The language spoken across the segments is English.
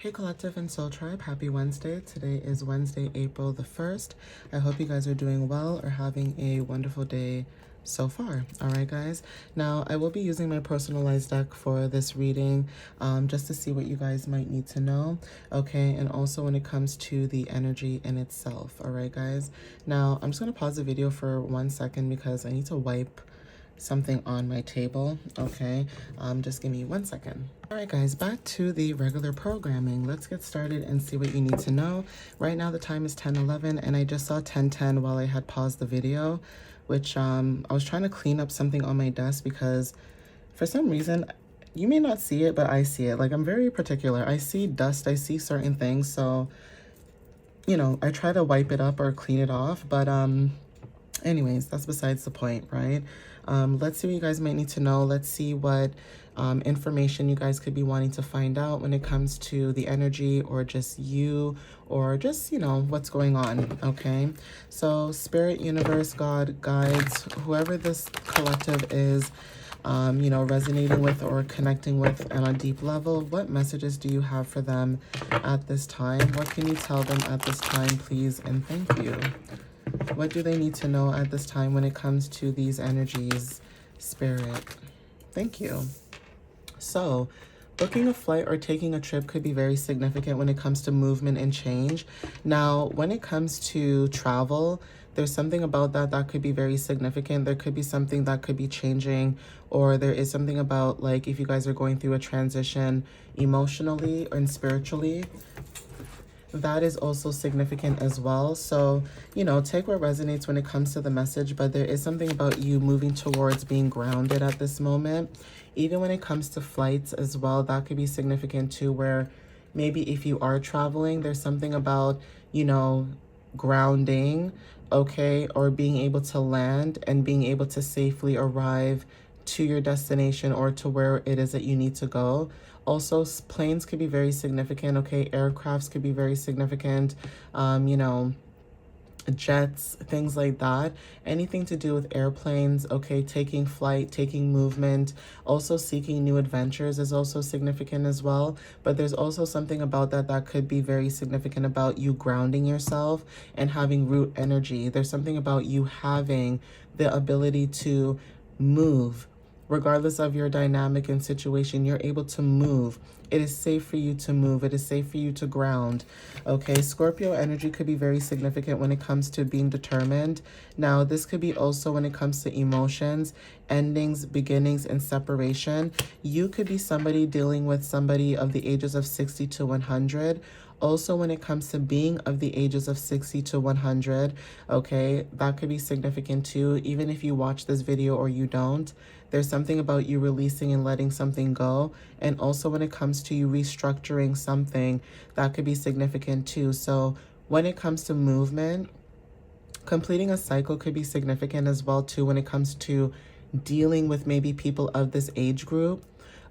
Hey Collective and Soul Tribe, happy Wednesday. Today is Wednesday, April the 1st. I hope you guys are doing well or having a wonderful day so far. All right, guys. Now, I will be using my personalized deck for this reading just to see what you guys might need to know. Okay, and also when it comes to the energy in itself. All right, guys. Now, I'm just going to pause the video for 1 second because I need to wipe something on my table. Okay, just give me 1 second. All right, guys, back to the regular programming. Let's get started and see what you need to know. Right now the time is 10:11 and I just saw 10:10 while I had paused the video, which I was trying to clean up something on my desk because for some reason, you may not see it, but I see it. Like, I'm very particular. I see dust, I see certain things, so you know, I try to wipe it up or clean it off, but anyways, that's besides the point, right? Let's see what you guys might need to know. Let's see what information you guys could be wanting to find out when it comes to the energy or just you or just, you know, what's going on, okay? So spirit, universe, God, guides, whoever this collective is, you know, resonating with or connecting with on a deep level, what messages do you have for them at this time? What can you tell them at this time, please, and thank you? What do they need to know at this time when it comes to these energies, Spirit? Thank you. So, booking a flight or taking a trip could be very significant when it comes to movement and change. Now, when it comes to travel, there's something about that that could be very significant. There could be something that could be changing, or there is something about, like, if you guys are going through a transition emotionally and spiritually, that is also significant as well. So, you know, take what resonates when it comes to the message, but there is something about you moving towards being grounded at this moment. Even when it comes to flights as well, that could be significant too, where maybe if you are traveling, there's something about, you know, grounding, okay, or being able to land and being able to safely arrive to your destination or to where it is that you need to go. Also, planes could be very significant, okay? Aircrafts could be very significant, you know, jets, things like that. Anything to do with airplanes, okay? Taking flight, taking movement, also seeking new adventures is also significant as well. But there's also something about that that could be very significant about you grounding yourself and having root energy. There's something about you having the ability to move. Regardless of your dynamic and situation, you're able to move. It is safe for you to move. It is safe for you to ground. Okay, Scorpio energy could be very significant when it comes to being determined. Now, this could be also when it comes to emotions, endings, beginnings, and separation. You could be somebody dealing with somebody of the ages of 60 to 100. Also, when it comes to being of the ages of 60 to 100, okay, that could be significant too. Even if you watch this video or you don't, there's something about you releasing and letting something go. And also when it comes to you restructuring something, that could be significant too. So when it comes to movement, completing a cycle could be significant as well too when it comes to dealing with maybe people of this age group,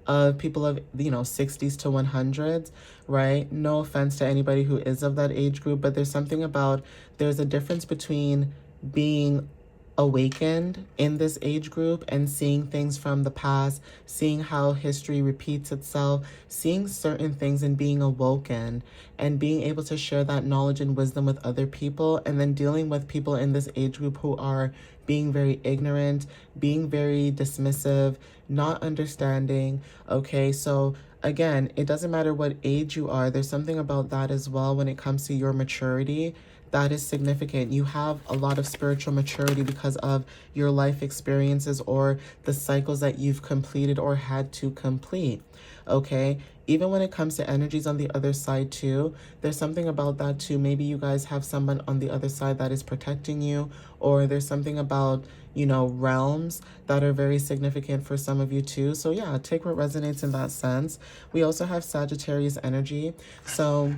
of people of, you know, 60s to 100s, right? No offense to anybody who is of that age group, but there's something about, there's a difference between being awakened in this age group and seeing things from the past, seeing how history repeats itself, seeing certain things and being awoken and being able to share that knowledge and wisdom with other people, and then dealing with people in this age group who are being very ignorant, being very dismissive, not understanding, okay? So again, it doesn't matter what age you are, there's something about that as well when it comes to your maturity that is significant. You have a lot of spiritual maturity because of your life experiences or the cycles that you've completed or had to complete, okay? Even when it comes to energies on the other side too, there's something about that too. Maybe you guys have someone on the other side that is protecting you, or there's something about, you know, realms that are very significant for some of you too. So yeah, take what resonates in that sense. We also have Sagittarius energy. So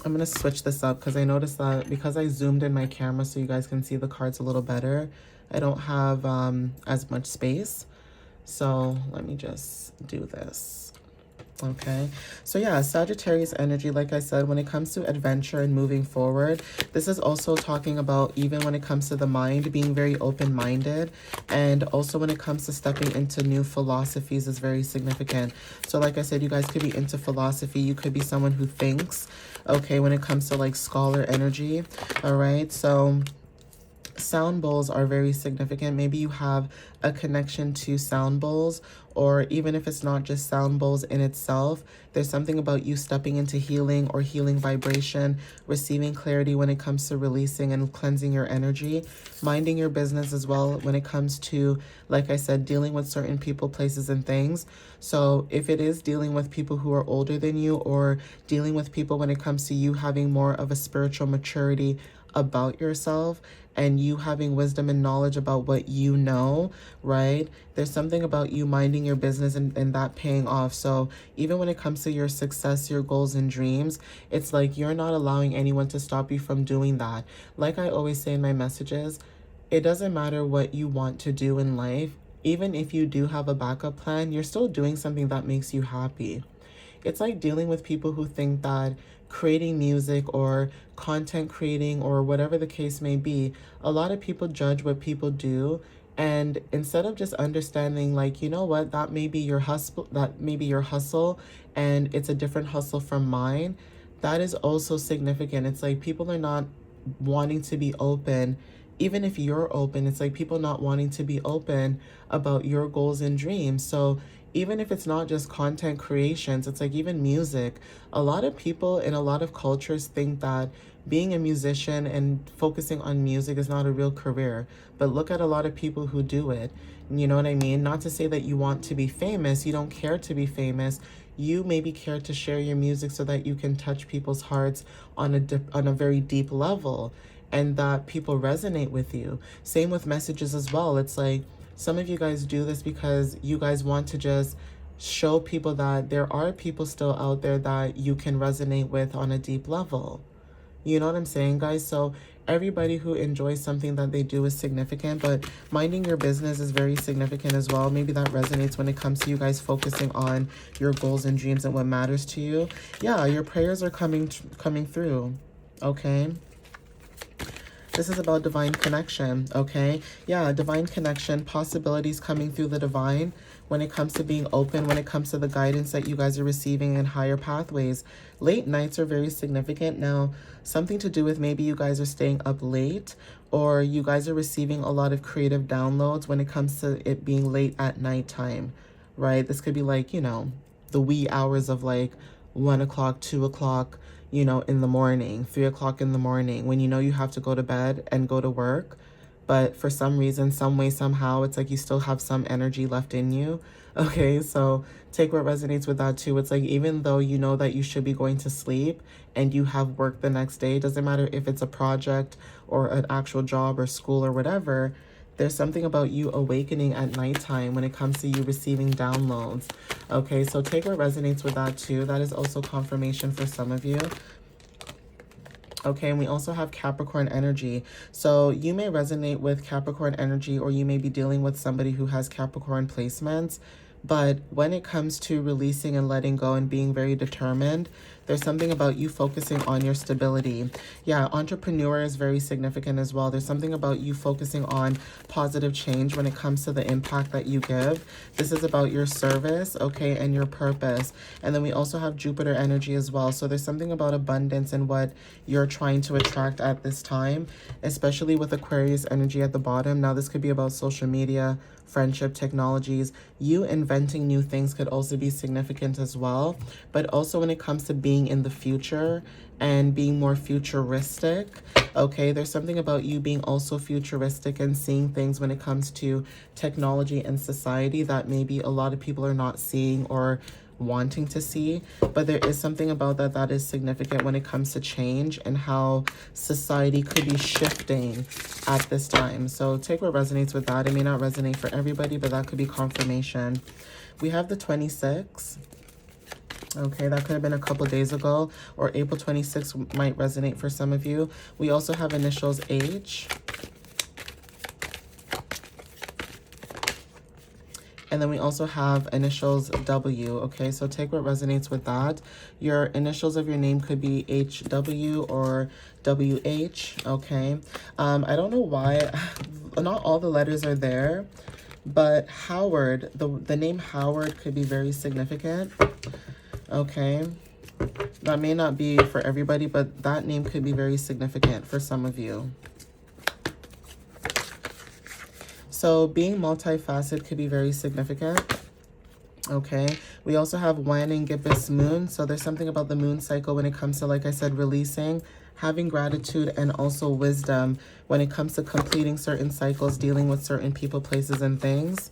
I'm going to switch this up because I noticed that because I zoomed in my camera so you guys can see the cards a little better, I don't have as much space. So let me just do this. Okay, so yeah, Sagittarius energy, like I said, when it comes to adventure and moving forward, this is also talking about, even when it comes to the mind, being very open-minded, and also when it comes to stepping into new philosophies is very significant. So like I said, you guys could be into philosophy, you could be someone who thinks, okay, when it comes to like scholar energy. All right, so sound bowls are very significant. Maybe you have a connection to sound bowls, or even if it's not just sound bowls in itself, there's something about you stepping into healing or healing vibration, receiving clarity when it comes to releasing and cleansing your energy, minding your business as well when it comes to, like I said, dealing with certain people, places, and things. So if it is dealing with people who are older than you, or dealing with people when it comes to you having more of a spiritual maturity about yourself, and you having wisdom and knowledge about what you know, right? There's something about you minding your business and that paying off. So even when it comes to your success, your goals and dreams, it's like you're not allowing anyone to stop you from doing that. Like I always say in my messages, it doesn't matter what you want to do in life. Even if you do have a backup plan, you're still doing something that makes you happy. It's like dealing with people who think that creating music or content creating or whatever the case may be, a lot of people judge what people do. And instead of just understanding, like, you know what, that may be your hustle, and it's a different hustle from mine, that is also significant. It's like people are not wanting to be open. Even if you're open, it's like people not wanting to be open about your goals and dreams. So even if it's not just content creations, it's like even music. A lot of people in a lot of cultures think that being a musician and focusing on music is not a real career. But look at a lot of people who do it. You know what I mean? Not to say that you want to be famous, you don't care to be famous. You maybe care to share your music so that you can touch people's hearts on a very deep level, and that people resonate with you. Same with messages as well. It's like some of you guys do this because you guys want to just show people that there are people still out there that you can resonate with on a deep level. You know what I'm saying, guys? So everybody who enjoys something that they do is significant, but minding your business is very significant as well. Maybe that resonates when it comes to you guys focusing on your goals and dreams and what matters to you. Yeah, your prayers are coming through, okay? This is about divine connection, okay? Yeah, divine connection, possibilities coming through the divine when it comes to being open, when it comes to the guidance that you guys are receiving in higher pathways. Late nights are very significant. Now, something to do with maybe you guys are staying up late, or you guys are receiving a lot of creative downloads when it comes to it being late at nighttime, right? This could be like, you know, the wee hours of like 1 o'clock, 2 o'clock, you know, in the morning, 3 o'clock in the morning, when you know you have to go to bed and go to work. But for some reason, some way, somehow, it's like you still have some energy left in you. Okay, so take what resonates with that too. It's like even though you know that you should be going to sleep and you have work the next day, doesn't matter if it's a project or an actual job or school or whatever, there's something about you awakening at nighttime when it comes to you receiving downloads. Okay, so take what resonates with that too. That is also confirmation for some of you. Okay, and we also have Capricorn energy. So you may resonate with Capricorn energy, or you may be dealing with somebody who has Capricorn placements. But when it comes to releasing and letting go and being very determined, there's something about you focusing on your stability. Yeah, entrepreneur is very significant as well. There's something about you focusing on positive change when it comes to the impact that you give. This is about your service, okay, and your purpose. And then we also have Jupiter energy as well. So there's something about abundance and what you're trying to attract at this time, especially with Aquarius energy at the bottom. Now, this could be about social media, friendship, technologies. You inventing new things could also be significant as well. But also when it comes to being in the future and being more futuristic, okay, there's something about you being also futuristic and seeing things when it comes to technology and society that maybe a lot of people are not seeing or wanting to see. But there is something about that is significant when it comes to change and how society could be shifting at this time. So take what resonates with that. It may not resonate for everybody, but that could be confirmation. We have the 26. Okay, that could have been a couple days ago, or April 26th might resonate for some of you. We also have initials H And then we also have initials W, okay? So take what resonates with that. Your initials of your name could be HW or WH, okay? I don't know why, not all the letters are there, but Howard, the name Howard could be very significant, okay? That may not be for everybody, but that name could be very significant for some of you. So being multifaceted could be very significant. Okay, we also have Wan and Gibbous moon. So there's something about the moon cycle when it comes to, like I said, releasing, having gratitude, and also wisdom when it comes to completing certain cycles, dealing with certain people, places, and things.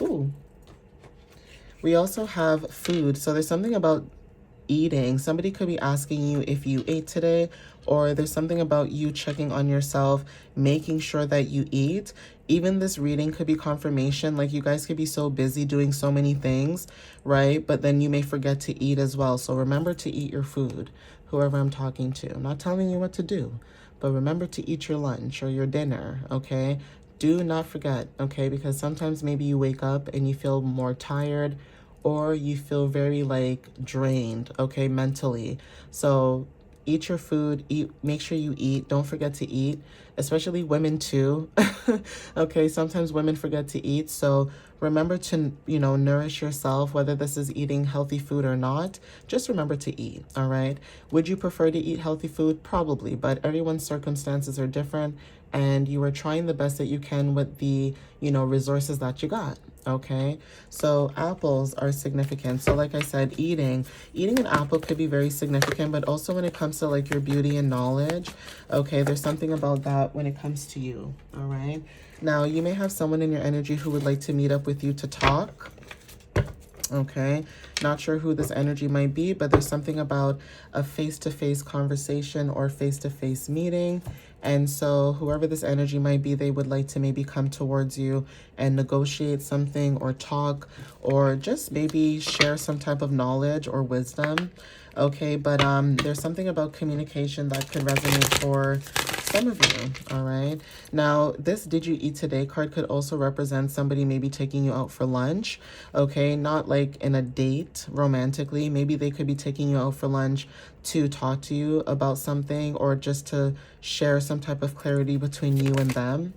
Ooh. We also have food. So there's something about eating. Somebody could be asking you if you ate today, or there's something about you checking on yourself, making sure that you eat. Even this reading could be confirmation. Like, you guys could be so busy doing so many things, right? But then you may forget to eat as well. So remember to eat your food, whoever I'm talking to. I'm not telling you what to do, but remember to eat your lunch or your dinner, okay? Do not forget, okay? Because sometimes maybe you wake up and you feel more tired, or you feel very like drained, okay, mentally. So eat your food, make sure you eat. Don't forget to eat, especially women too. Okay, sometimes women forget to eat. So remember to, nourish yourself, whether this is eating healthy food or not. Just remember to eat, all right? Would you prefer to eat healthy food? Probably, but everyone's circumstances are different, and you are trying the best that you can with the, resources that you got. Okay, so apples are significant. So like I said, eating an apple could be very significant, but also when it comes to like your beauty and knowledge, okay, there's something about that when it comes to you, all right? Now, you may have someone in your energy who would like to meet up with you to talk. Okay, not sure who this energy might be, but there's something about a face-to-face conversation or face-to-face meeting. And so whoever this energy might be, they would like to maybe come towards you and negotiate something or talk, or just maybe share some type of knowledge or wisdom. Okay, but there's something about communication that could resonate for some of you, all right? Now, this Did You Eat Today card could also represent somebody maybe taking you out for lunch, okay? Not like in a date romantically. Maybe they could be taking you out for lunch to talk to you about something, or just to share some type of clarity between you and them.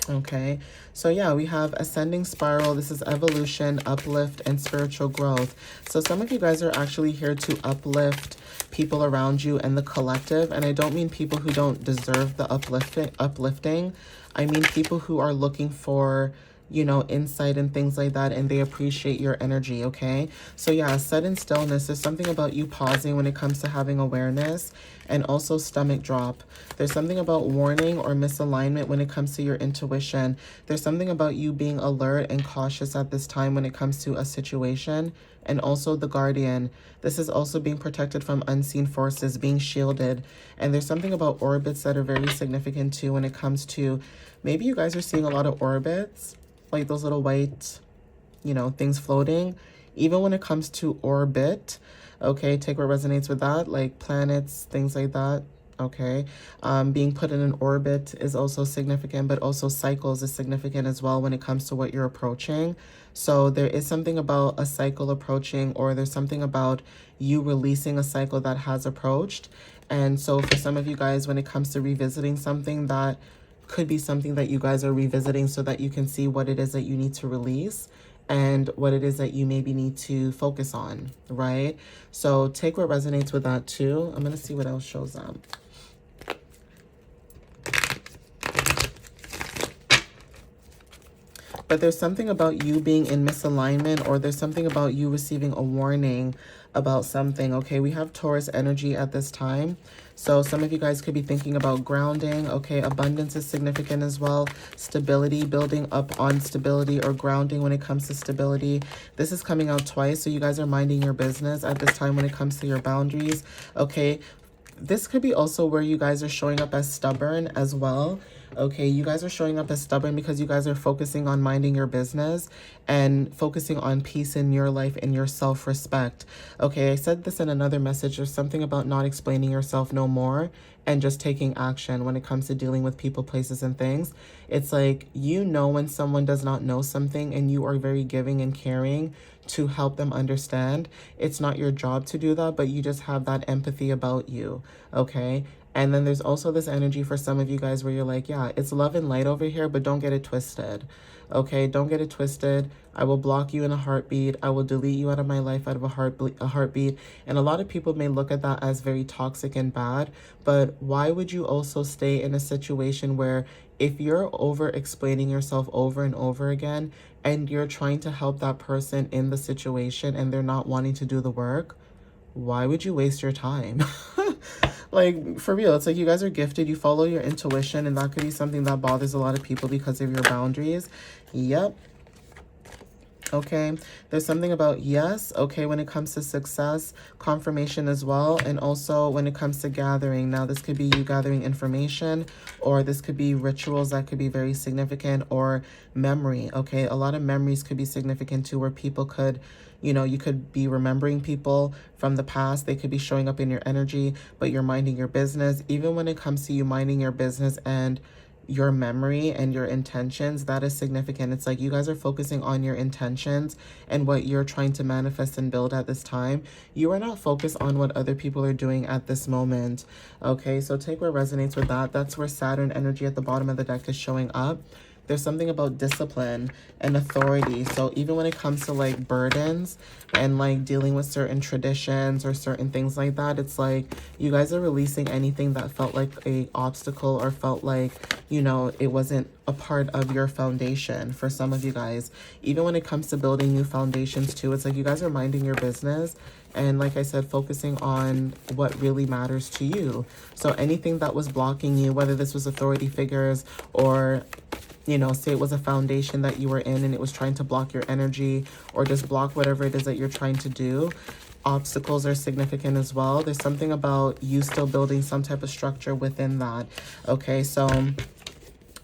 Okay, so yeah, we have ascending spiral. This is evolution, uplift, and spiritual growth. So some of you guys are actually here to uplift people around you and the collective. And I don't mean people who don't deserve the uplifting. I mean people who are looking for, insight and things like that, and they appreciate your energy, okay? So yeah, sudden stillness. There's something about you pausing when it comes to having awareness, and also stomach drop. There's something about warning or misalignment when it comes to your intuition. There's something about you being alert and cautious at this time when it comes to a situation. And also the guardian. This is also being protected from unseen forces, being shielded. And there's something about orbits that are very significant too when it comes to, maybe you guys are seeing a lot of orbits, like those little white, things floating. Even when it comes to orbit, okay, take what resonates with that, like planets, things like that, okay? Being put in an orbit is also significant, but also cycles is significant as well when it comes to what you're approaching. So there is something about a cycle approaching, or there's something about you releasing a cycle that has approached. And so for some of you guys, when it comes to revisiting something, that could be something that you guys are revisiting so that you can see what it is that you need to release and what it is that you maybe need to focus on, right? So take what resonates with that too. I'm going to see what else shows up. But there's something about you being in misalignment, or there's something about you receiving a warning about something, okay? We have Taurus energy at this time. So some of you guys could be thinking about grounding, okay? Abundance is significant as well. Stability, building up on stability or grounding when it comes to stability. This is coming out twice, so you guys are minding your business at this time when it comes to your boundaries, okay? This could be also where you guys are showing up as stubborn as well. Okay, you guys are showing up as stubborn because you guys are focusing on minding your business and focusing on peace in your life and your self-respect. Okay, I said this in another message. There's something about not explaining yourself no more and just taking action when it comes to dealing with people, places, and things. It's like, you know, when someone does not know something and you are very giving and caring to help them understand. It's not your job to do that, but you just have that empathy about you, okay? And then there's also this energy for some of you guys where you're like, yeah, it's love and light over here, but don't get it twisted, okay? Don't get it twisted. I will block you in a heartbeat. I will delete you out of my life out of a heartbeat. And a lot of people may look at that as very toxic and bad, but why would you also stay in a situation where if you're over explaining yourself over and over again and you're trying to help that person in the situation and they're not wanting to do the work, why would you waste your time? Like, for real, it's like you guys are gifted. You follow your intuition, and that could be something that bothers a lot of people because of your boundaries. Yep. Okay, there's something about yes, okay, when it comes to success, confirmation as well, and also when it comes to gathering. Now, this could be you gathering information, or this could be rituals that could be very significant, or memory, okay? A lot of memories could be significant too, where people could, you know, you could be remembering people from the past. They could be showing up in your energy, but you're minding your business. Even when it comes to you minding your business and your memory and your intentions, that is significant. It's like you guys are focusing on your intentions and what you're trying to manifest and build at this time. You are not focused on what other people are doing at this moment. Okay, so take what resonates with that. That's where Saturn energy at the bottom of the deck is showing up. There's something about discipline and authority. So even when it comes to like burdens and like dealing with certain traditions or certain things like that, it's like you guys are releasing anything that felt like a obstacle or felt like, you know, it wasn't a part of your foundation for some of you guys. Even when it comes to building new foundations too, it's like you guys are minding your business. And like I said, focusing on what really matters to you. So anything that was blocking you, whether this was authority figures or, you know, say it was a foundation that you were in and it was trying to block your energy or just block whatever it is that you're trying to do. Obstacles are significant as well. There's something about you still building some type of structure within that. Okay, so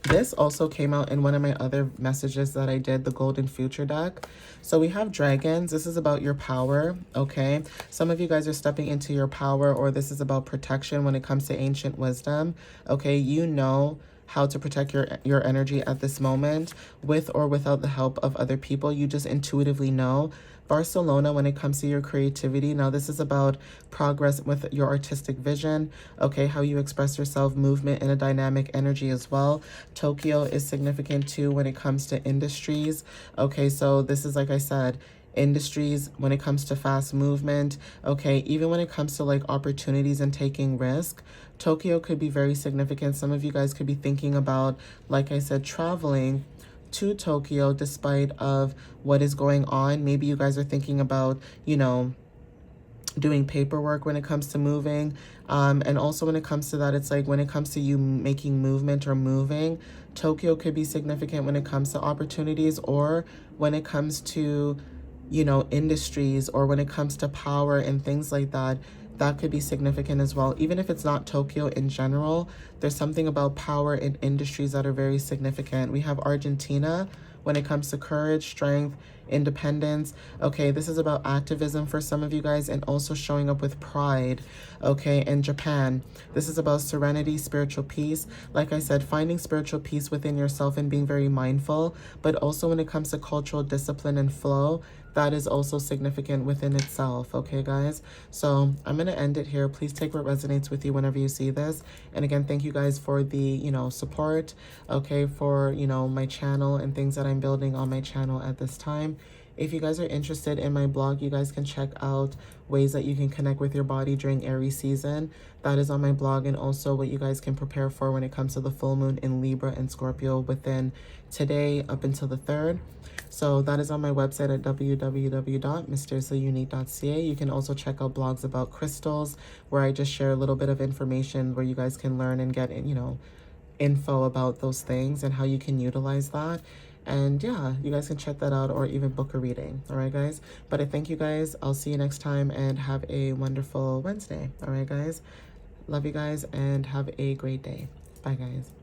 this also came out in one of my other messages that I did, the Golden Future deck. So we have dragons. This is about your power, okay? Some of you guys are stepping into your power, or this is about protection when it comes to ancient wisdom, okay? You know how to protect your energy at this moment with or without the help of other people. You just intuitively know. Barcelona, when it comes to your creativity. Now, this is about progress with your artistic vision, okay, how you express yourself, movement, and a dynamic energy as well. Tokyo is significant too when it comes to industries, okay, so this is, like I said, industries when it comes to fast movement, okay, even when it comes to like opportunities and taking risk. Tokyo could be very significant. Some of you guys could be thinking about, like I said, traveling to Tokyo despite of what is going on. Maybe you guys are thinking about, you know, doing paperwork when it comes to moving. And also when it comes to that, it's like when it comes to you making movement or moving, Tokyo could be significant when it comes to opportunities, or when it comes to, you know, industries, or when it comes to power and things like that. That could be significant as well. Even if it's not Tokyo in general, there's something about power in industries that are very significant. We have Argentina when it comes to courage, strength, independence. Okay, this is about activism for some of you guys, and also showing up with pride. Okay, and Japan, this is about serenity, spiritual peace. Like I said, finding spiritual peace within yourself and being very mindful. But also when it comes to cultural discipline and flow, that is also significant within itself. Okay, guys, so I'm going to end it here. Please take what resonates with you whenever you see this. And again, thank you guys for the, you know, support, okay, for, you know, my channel and things that I'm building on my channel at this time. If you guys are interested in my blog, you guys can check out ways that you can connect with your body during Aries season. That is on my blog, and also what you guys can prepare for when it comes to the full moon in Libra and Scorpio within today up until the 3rd. So that is on my website at www.mysteriouslyunique.ca. You can also check out blogs about crystals, where I just share a little bit of information where you guys can learn and get, you know, info about those things and how you can utilize that. And yeah, you guys can check that out, or even book a reading. All right, guys. But I thank you guys. I'll see you next time, and have a wonderful Wednesday. All right, guys. Love you guys and have a great day. Bye, guys.